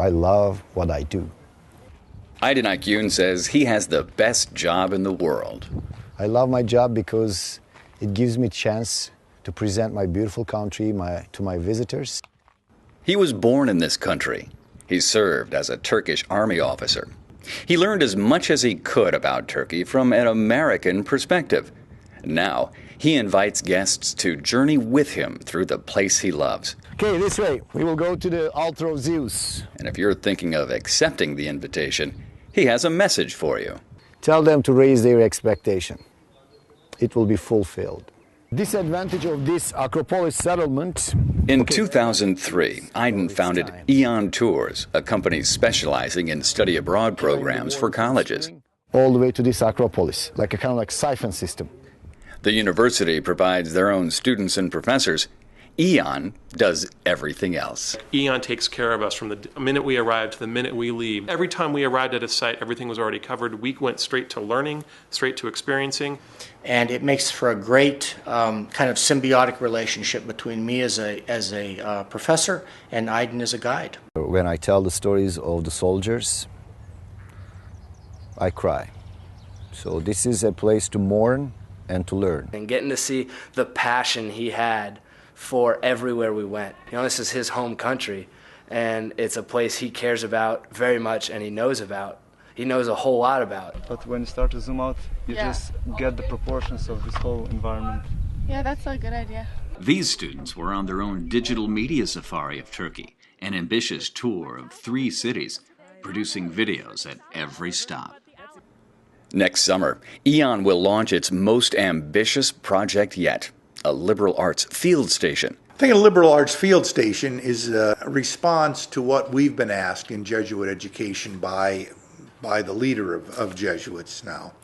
I love what I do. Aydin Akyun says he has the best job in the world. I love my job because it gives me a chance to present my beautiful country to my visitors. He was born in this country. He served as a Turkish army officer. He learned as much as he could about Turkey from an American perspective. Now, he invites guests to journey with him through the place he loves. Okay, this way. We will go to the altar of Zeus. And if you're thinking of accepting the invitation, he has a message for you. Tell them to raise their expectation. It will be fulfilled. Disadvantage of this Acropolis settlement. In 2003, Aydin founded Eon Tours, a company specializing in study abroad programs for colleges. All the way to this Acropolis, like a kind of like siphon system. The university provides their own students and professors. Eon does everything else. Eon takes care of us from the minute we arrive to the minute we leave. Every time we arrived at a site, everything was already covered. We went straight to learning, straight to experiencing. And it makes for a great kind of symbiotic relationship between me as a professor and Aydin as a guide. When I tell the stories of the soldiers, I cry. So this is a place to mourn and to learn. And getting to see the passion he had for everywhere we went. You know, this is his home country, and it's a place he cares about very much and he knows about. He knows a whole lot about. But when you start to zoom out, you just get the proportions of this whole environment. Yeah, that's a good idea. These students were on their own digital media safari of Turkey, an ambitious tour of 3 cities, producing videos at every stop. Next summer, Eon will launch its most ambitious project yet, a liberal arts field station. I think a liberal arts field station is a response to what we've been asked in Jesuit education by the leader of Jesuits now,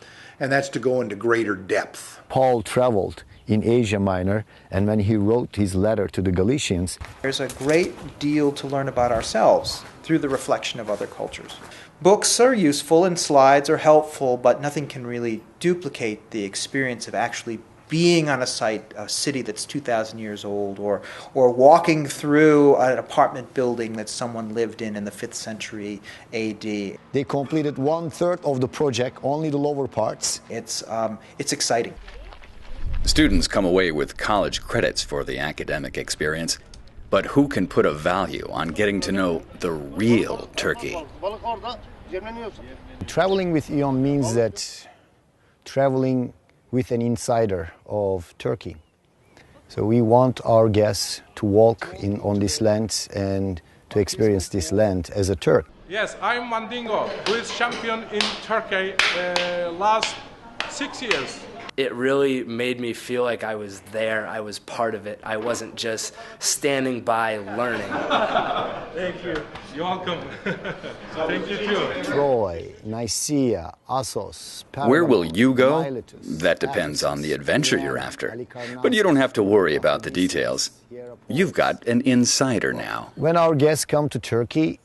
and that's to go into greater depth. Paul traveled in Asia Minor, and when he wrote his letter to the Galatians, there's a great deal to learn about ourselves through the reflection of other cultures. Books are useful and slides are helpful, but nothing can really duplicate the experience of actually being on a site, a city that's 2,000 years old, or walking through an apartment building that someone lived in the 5th century AD. They completed 1/3 of the project, only the lower parts. It's exciting. Students come away with college credits for the academic experience, but who can put a value on getting to know the real Turkey? Traveling with Eon means that traveling with an insider of Turkey. So we want our guests to walk on this land and to experience this land as a Turk. Yes, I'm Mandingo, who is champion in Turkey last 6 years. It really made me feel like I was there, I was part of it. I wasn't just standing by learning. Thank you. You're welcome. Thank you too. Troy, Nicaea, Assos, Pergamum, Where will you go? Miletus, That depends on the adventure you're after. Halikarnassus. But you don't have to worry about the details. You've got an insider now. When our guests come to Turkey,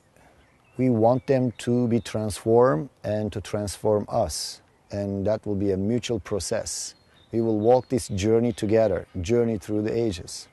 we want them to be transformed and to transform us. And that will be a mutual process. We will walk this journey together, journey through the ages.